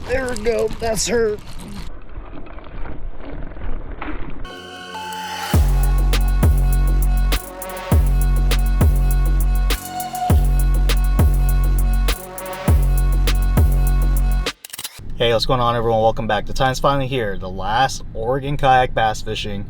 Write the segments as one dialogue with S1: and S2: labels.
S1: There we go. That's her. Hey, what's going on, everyone? Welcome back. The time's finally here. The last Oregon kayak bass fishing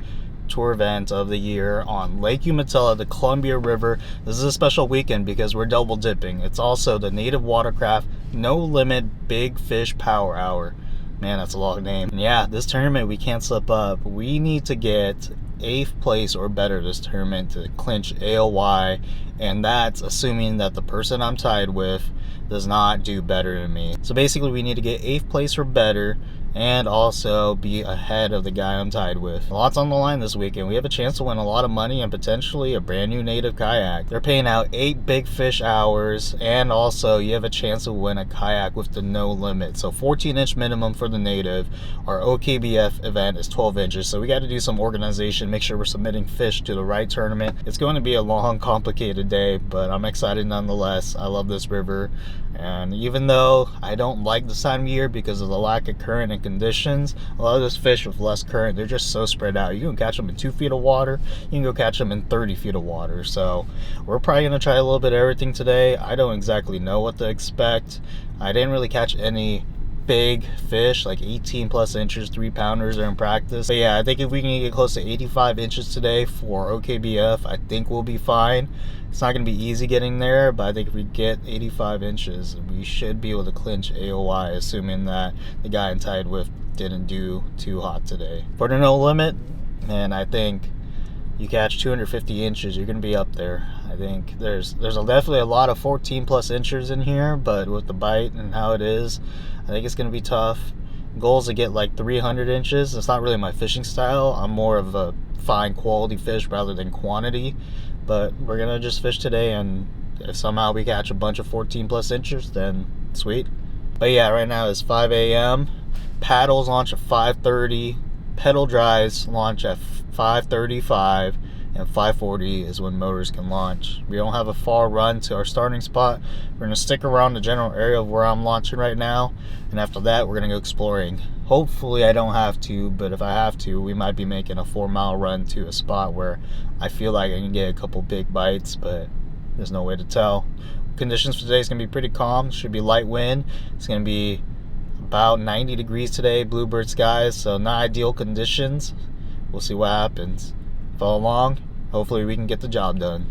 S1: tour event of the year on Lake Umatilla, the Columbia River. This is a special weekend because we're double dipping. It's also the Native Watercraft No Limit Big Fish Power Hour. Man, that's a long name. And yeah, this tournament, we can't slip up. We need to get 8th place or better this tournament to clinch AOY, and that's assuming that the person I'm tied with does not do better than me. So basically we need to get 8th place or better and also be ahead of the guy I'm tied with. A lot's on the line this weekend. We have a chance to win a lot of money and potentially a brand new Native kayak. They're paying out 8 big fish hours, and also you have a chance to win a kayak with the no limit. So 14-inch minimum for the Native. Our OKBF event is 12 inches. So we got to do some organization, make sure we're submitting fish to the right tournament. It's going to be a long, complicated day, but I'm excited nonetheless. I love this river. And even though I don't like this time of year because of the lack of current and conditions, a lot of those fish with less current, they're just so spread out. You can catch them in 2 feet of water, you can go catch them in 30 feet of water. So we're probably going to try a little bit of everything today. I don't exactly know what to expect. I didn't really catch any big fish like 18 plus inches, 3-pounders are in practice. But yeah, I think if we can get close to 85 inches today for OKBF, I think we'll be fine. It's not going to be easy getting there, but I think if we get 85 inches, we should be able to clinch AOY, assuming that the guy I'm tied with didn't do too hot today. For the no limit, man, I think you catch 250 inches, you're going to be up there. I think there's definitely a lot of 14 plus inches in here, but with the bite and how it is, I think it's going to be tough. Goal is to get like 300 inches. It's not really my fishing style. I'm more of a fine quality fish rather than quantity. But we're going to just fish today, and if somehow we catch a bunch of 14 plus inches, then sweet. But yeah, right now it's 5 a.m. Paddles launch at 5:30. Pedal drives launch at 5:35. And 5:40 is when motors can launch. We don't have a far run to our starting spot. We're going to stick around the general area of where I'm launching right now, and after that we're going to go exploring. Hopefully I don't have to, but if I have to, we might be making a 4-mile run to a spot where I feel like I can get a couple big bites, but there's no way to tell. Conditions for today is going to be pretty calm. Should be light wind. It's going to be about 90 degrees today, bluebird skies, so not ideal conditions. We'll see what happens. Follow along. Hopefully we can get the job done.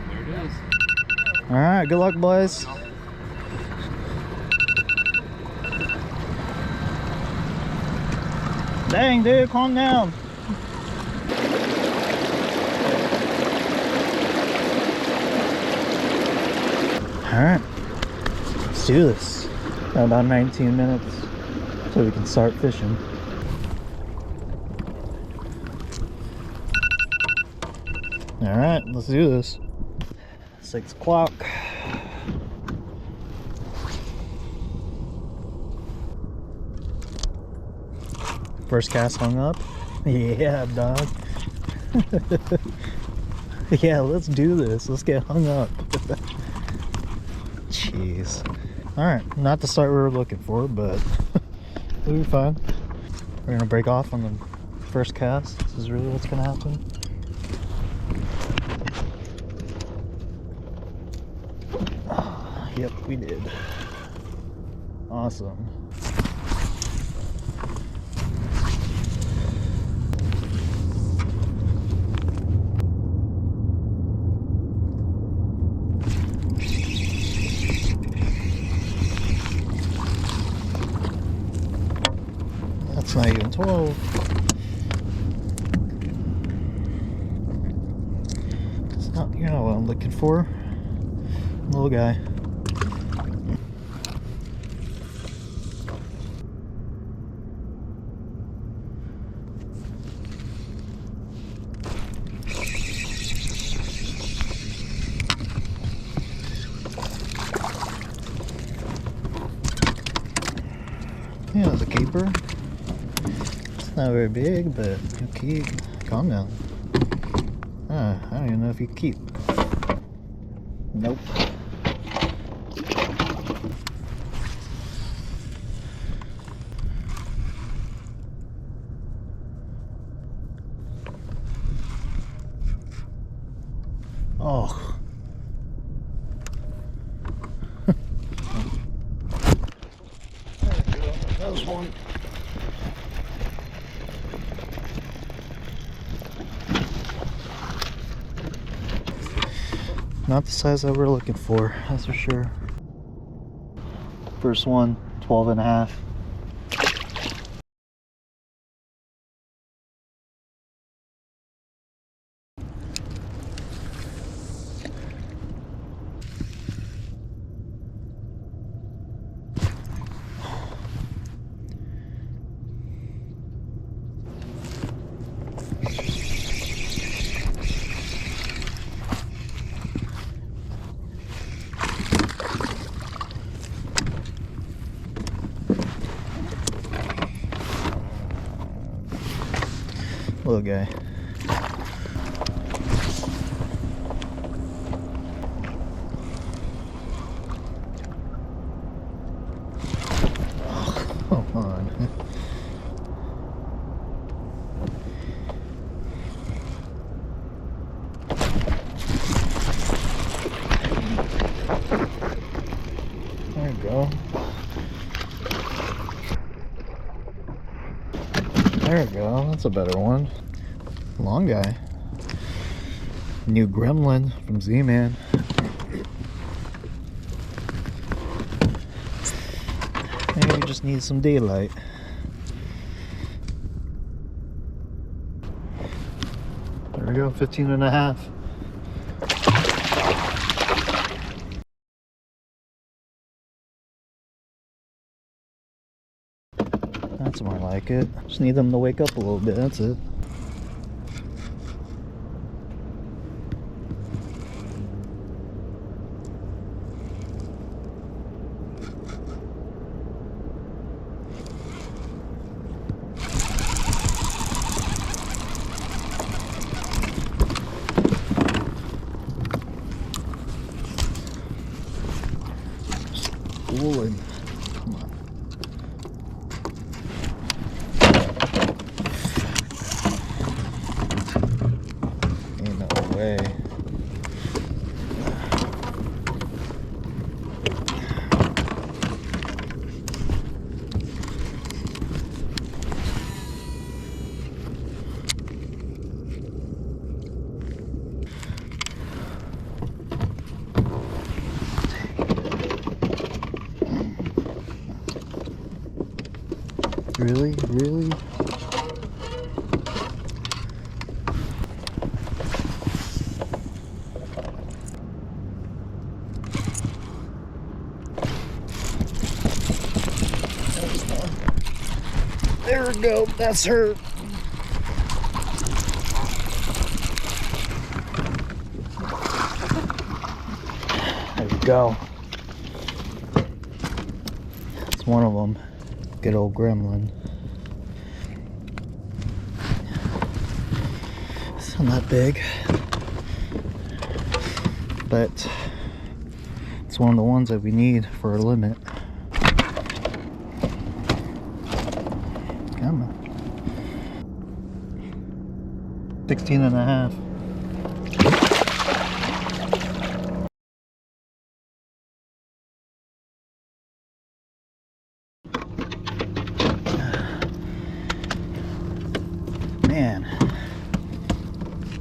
S2: There it is.
S1: All right, good luck, boys. Dang, dude, calm down. All right, let's do this. Got about 19 minutes so we can start fishing. All right, let's do this. 6 o'clock. First cast hung up. Yeah, dog. Yeah, let's do this. Let's get hung up. Jeez. Alright, not the start we were looking for, but we'll be fine. We're gonna break off on the first cast. This is really what's gonna happen. Yep, we did. Awesome. That's not even 12. It's not, you know what I'm looking for. Little guy. keeper. It's not very big, but he'll keep. Calm down. I don't even know if you keep. Nope. Oh. There we go. That was one. Not the size that we're looking for, that's for sure. First one, 12 and a half. Little guy. Oh, come on. There we go. There we go. That's a better one. Long guy. New gremlin from Z-Man. Maybe we just need some daylight. There we go, 15 and a half. That's more like it. Just need them to wake up a little bit, that's it. Cooling. Come on. Ain't no way. Really? Really? There we go. That's her. There we go. That's one of them. Good old gremlin. It's not that big, but it's one of the ones that we need for our limit. Come on. 16 and a half. Man,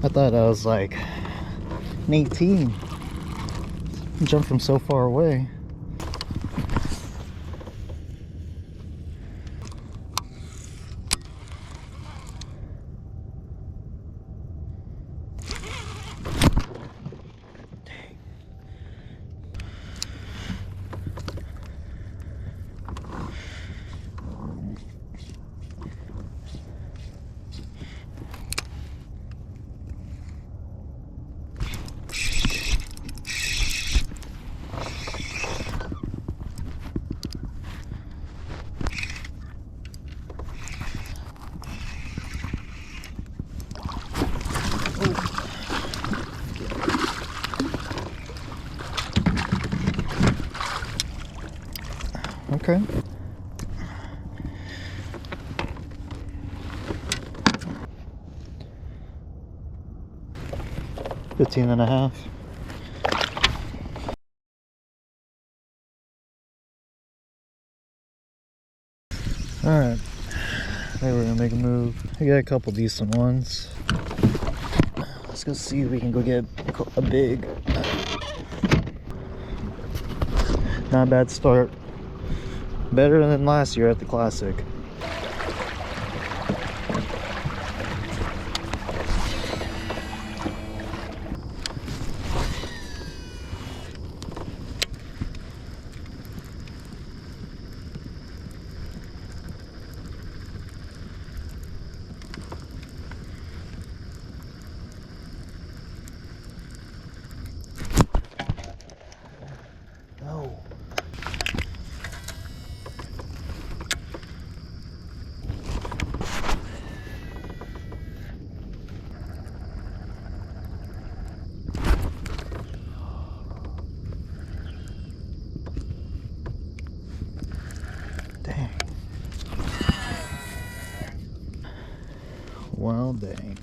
S1: I thought I was like an 18. Jumped from so far away. Okay. $15.5. Alright, maybe we're gonna make a move. We got a couple decent ones. Let's go see if we can go get a big. Not a bad start. Better than last year at the Classic. No. Dang. Well, dang.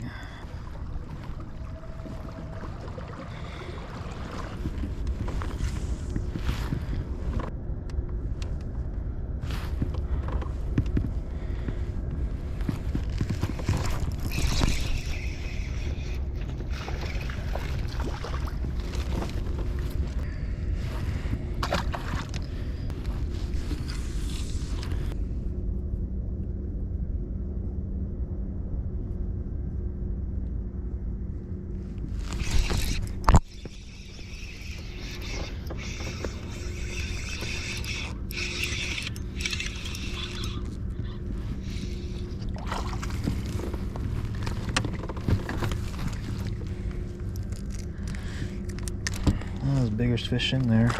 S1: There's bigger fish in there.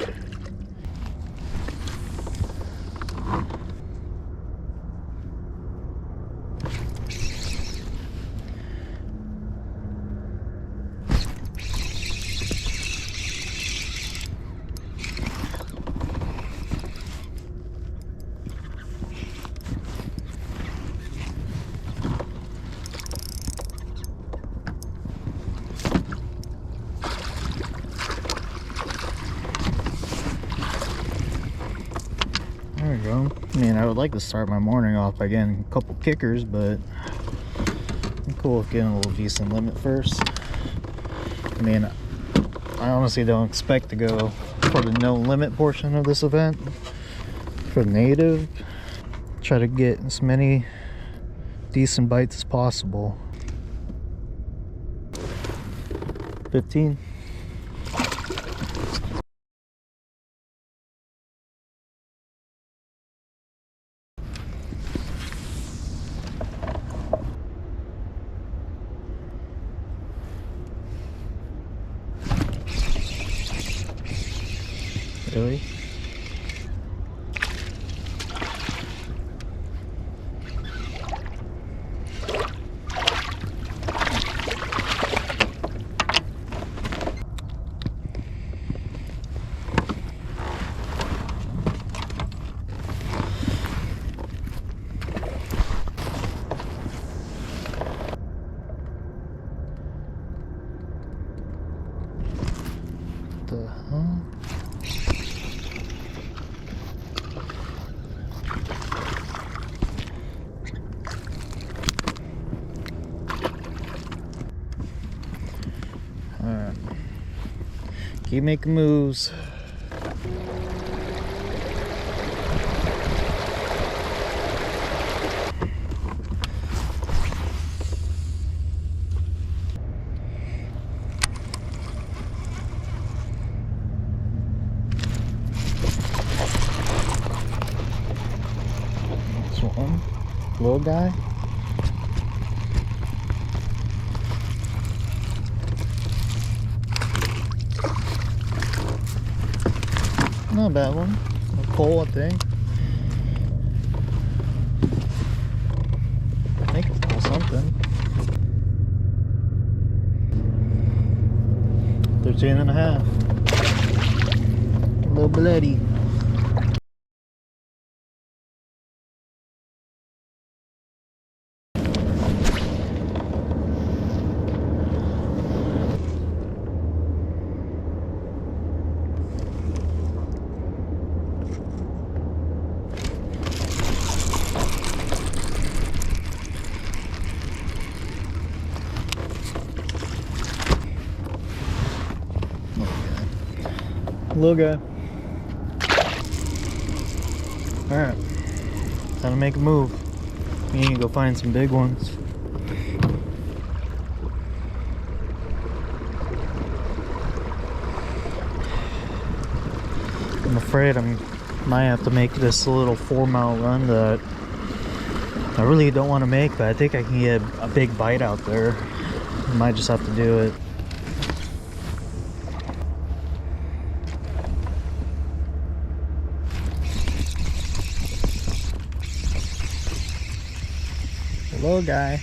S1: There we go. I mean, I would like to start my morning off by getting a couple kickers, but I'm cool with getting a little decent limit first. I mean, I honestly don't expect to go for the no limit portion of this event. For the native, try to get as many decent bites as possible. 15. Really? The hell? Alright. Keep making moves. This one, little guy. Not a bad one. A pole, I think. I think it's pull something. 13.5. A little bloody. Little guy. Alright. Time to make a move. We need to go find some big ones. I'm afraid I might have to make this a little 4-mile run that I really don't want to make, but I think I can get a big bite out there. I might just have to do it. Hello, guy.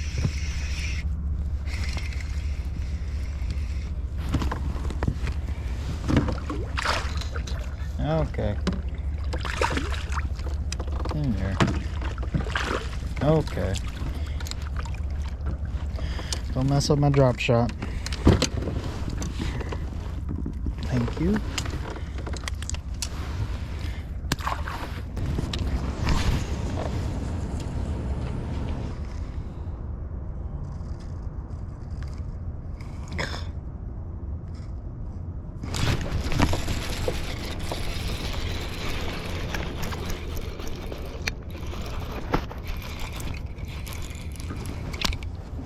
S1: Okay. In there. Okay. Don't mess up my drop shot. Thank you.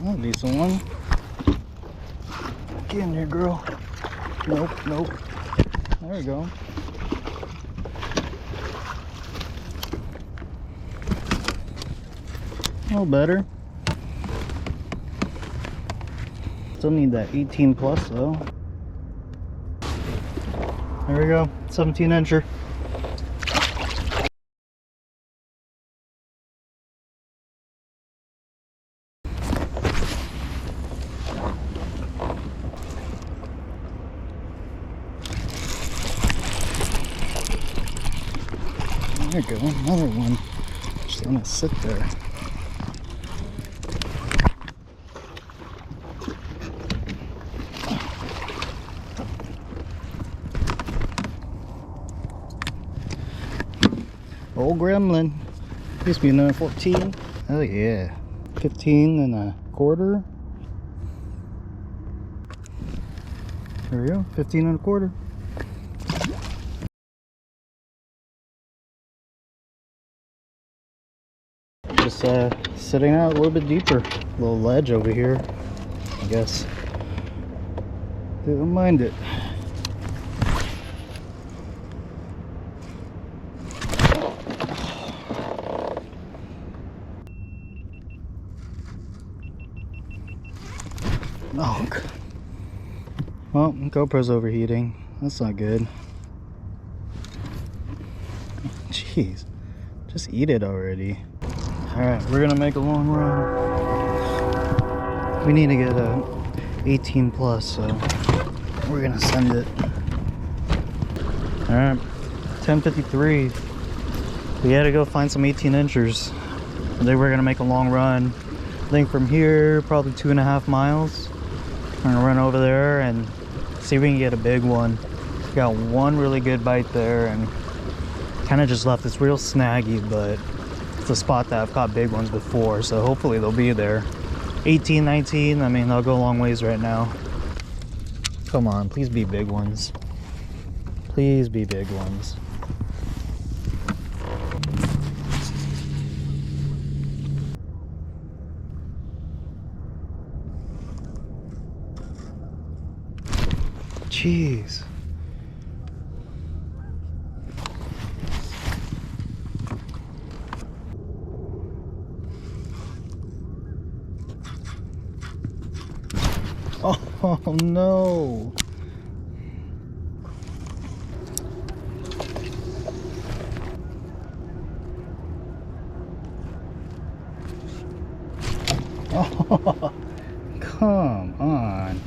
S1: Oh, decent one. Get in there, girl. Nope, nope. There we go. A little better. Still need that 18 plus though. There we go. 17 incher. There you go, another one. Just let it sit there. Old gremlin. Used to be another 14. Oh yeah. 15 and a quarter. There we go, 15 and a quarter. Just sitting out a little bit deeper. A little ledge over here, I guess. Didn't mind it. Oh, well, GoPro's overheating. That's not good. Jeez, just eat it already. Alright, we're gonna make a long run. We need to get a 18 plus, so we're gonna send it. Alright, 10:53. We gotta go find some 18 inchers. And then we're gonna make a long run. I think from here, probably 2.5 miles. We're gonna run over there and see if we can get a big one. We got one really good bite there and kind of just left. It's real snaggy, but it's a spot that I've caught big ones before, so hopefully they'll be there. 18, 19, I mean, they'll go a long ways right now. Come on, please be big ones. Please be big ones. Jeez. Oh no. Oh, come on.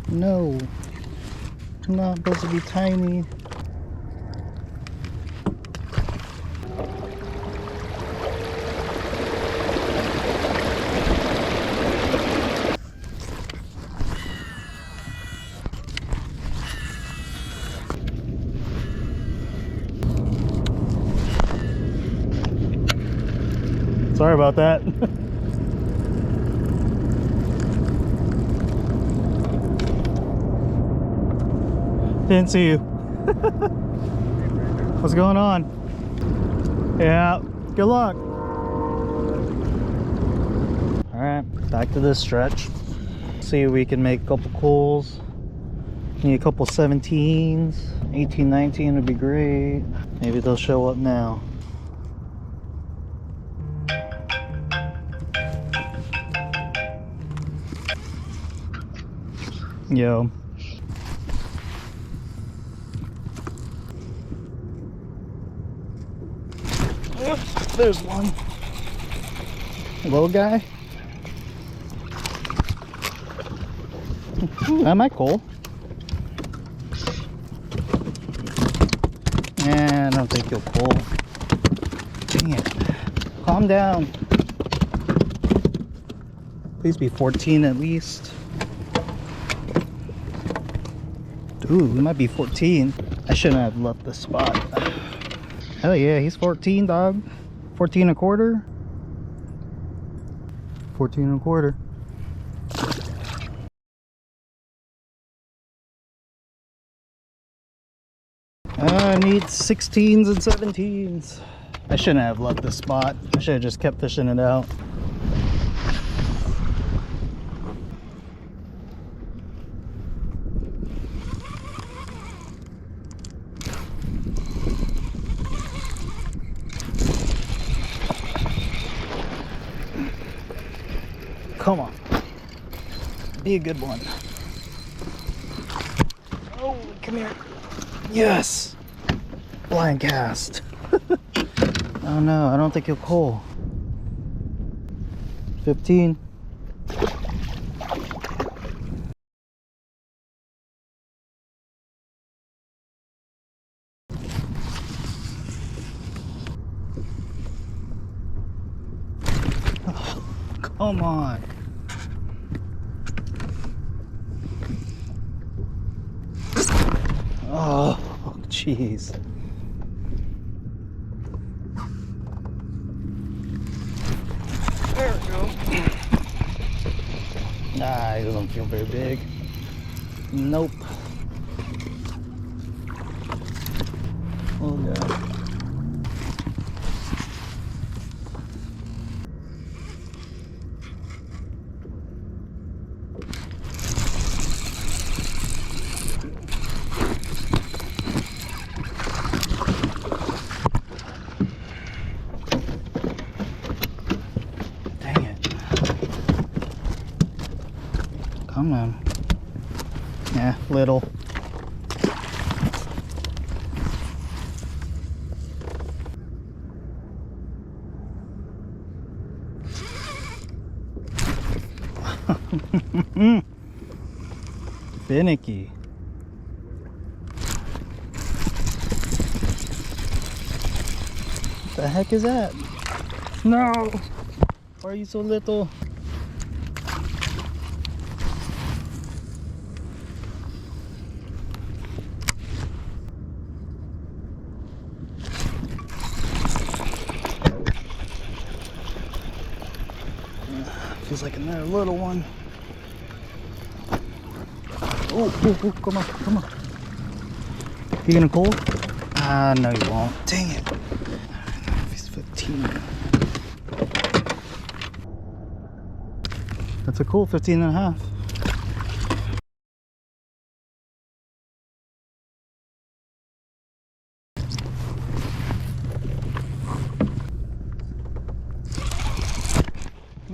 S1: No, I'm not supposed to be tiny. Sorry about that. Didn't see you. What's going on? Yeah, good luck. All right, back to this stretch. See if we can make a couple calls. Need a couple 17s. 18, 19 would be great. Maybe they'll show up now. Yo. There's one. Little guy. That might cool. Yeah, I don't think you'll pull. Dang it. Calm down. Please be 14 at least. Ooh, he might be 14. I shouldn't have left the spot. Hell yeah, he's 14, dog. 14 and a quarter. 14 and a quarter. I need 16s and 17s. I shouldn't have left this spot. I should have just kept fishing it out. Come on. Be a good one. Oh, come here. Yes! Blind cast. Oh no, I don't think he'll pull. 15. Oh, come on. Oh, jeez. There we go. Nah, he doesn't feel very big. Nope. Oh god. Come on. Yeah, little. Finicky. What the heck is that? No! Why are you so little? Feels like another little one. Oh, come on, come on. You gonna pull? Ah, no you won't. Dang it. He's 15. That's a cool 15 and a half.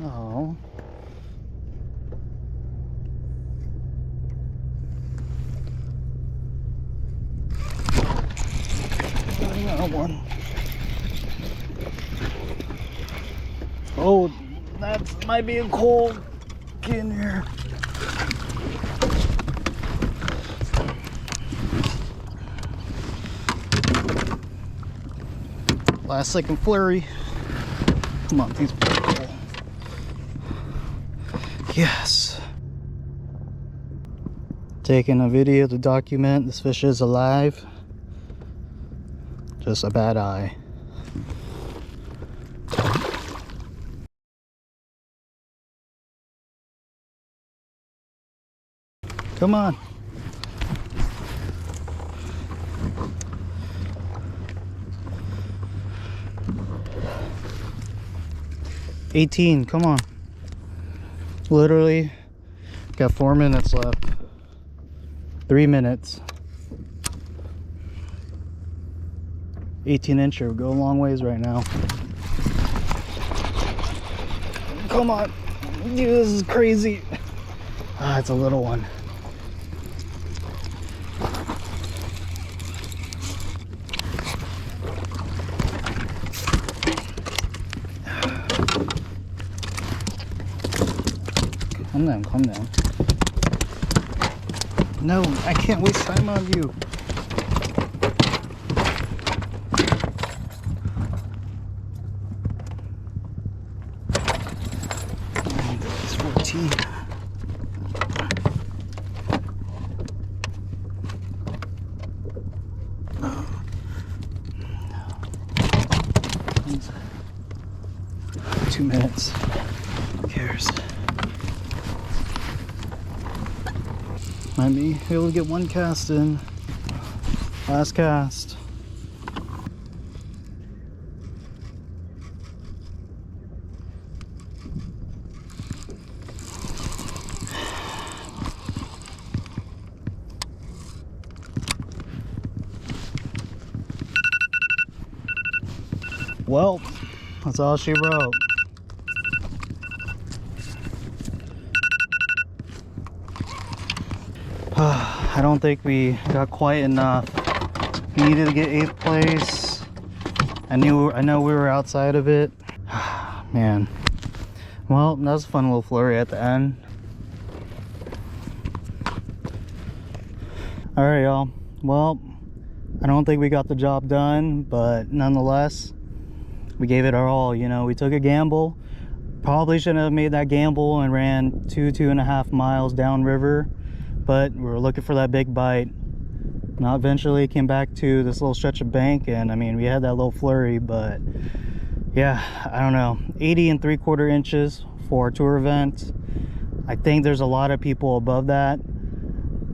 S1: Oh. Another one. Oh, that might be a cold in here. Last second flurry. Come on, these are cool. Yes. Taking a video to document this fish is alive. Just a bad eye. Come on. $18, come on. Literally got 4 minutes left. 3 minutes. 18-incher would go a long ways right now. Come on. Dude, this is crazy. Ah, it's a little one. Calm down, calm down. No, I can't waste time on you. It's 14. Oh. 2 minutes. Who cares? Might be able to get one cast in. Last cast. Well, that's all she wrote. I don't think we got quite enough. We needed to get 8th place. I know we were outside of it. Man. Well, that was a fun little flurry at the end. Alright, y'all. Well, I don't think we got the job done, but nonetheless, we gave it our all. You know, we took a gamble. Probably shouldn't have made that gamble and ran 2.5 miles downriver. But we were looking for that big bite. Now eventually came back to this little stretch of bank, and I mean, we had that little flurry, but yeah, I don't know. 80 3/4 inches for a tour event. I think there's a lot of people above that.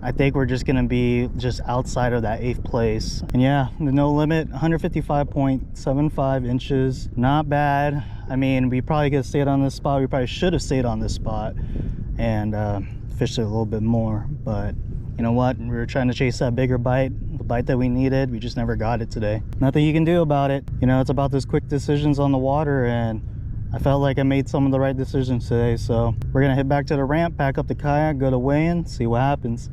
S1: I think we're just gonna be just outside of that 8th place. And yeah, the no limit, 155.75 inches. Not bad. I mean, we probably could have stayed on this spot. We probably should have stayed on this spot and fished it a little bit more, but you know what, we were trying to chase that bigger bite, the bite that we needed. We just never got it today. Nothing you can do about it. You know, it's about those quick decisions on the water, and I felt like I made some of the right decisions today. So we're gonna head back to the ramp, pack up the kayak, go to weigh-in, see what happens.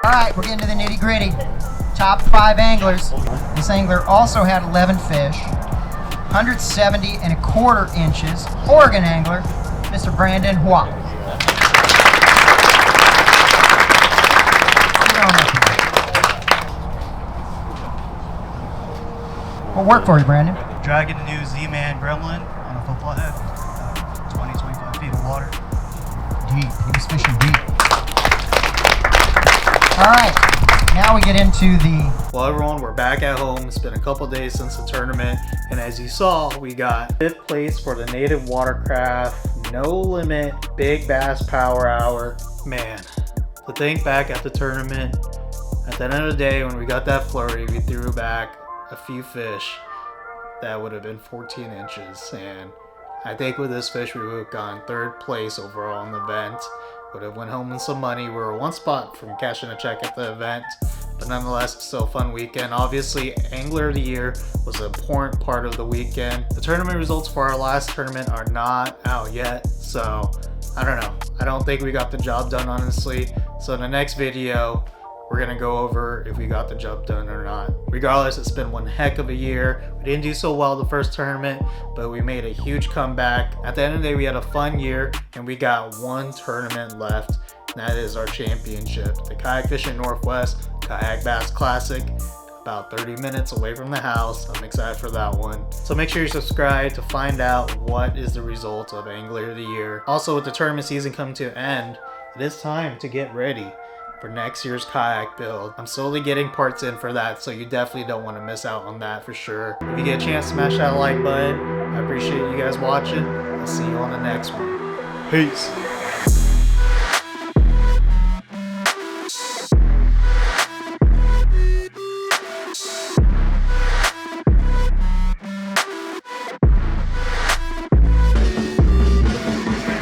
S3: All right, we're getting to the nitty gritty. Top 5 anglers. This angler also had 11 fish, 170.25 inches. Oregon angler, Mr. BrandonHua. What worked for you, Brandon?
S1: Dragging the new Z-Man Gremlin on a football head. 20-25 feet of water.
S3: Deep. He was fishing deep. All right, now we get into the...
S1: Well, everyone, we're back at home. It's been a couple days since the tournament, and as you saw, we got 5th place for the native watercraft, no limit, big bass power hour. Man, to think back at the tournament, at the end of the day, when we got that flurry, we threw back a few fish that would have been 14 inches, and I think with this fish, we would have gone 3rd place overall in the event. Would have went home with some money. We were 1 spot from cashing a check at the event, but nonetheless, still a fun weekend. Obviously, Angler of the Year was an important part of the weekend. The tournament results for our last tournament are not out yet, so I don't know. I don't think we got the job done, honestly. So in the next video, we're gonna go over if we got the job done or not. Regardless, it's been one heck of a year. We didn't do so well the first tournament, but we made a huge comeback. At the end of the day, we had a fun year, and we got 1 tournament left, and that is our championship, the Kayak Fishing Northwest Kayak Bass Classic. about 30 minutes away from the house. I'm excited for that one. So make sure you subscribe to find out what is the result of Angler of the Year. Also, with the tournament season coming to an end, it is time to get ready for next year's kayak build. I'm slowly getting parts in for that, so you definitely don't want to miss out on that for sure. If you get a chance, smash that like button. I appreciate you guys watching. I'll see you on the next one. Peace.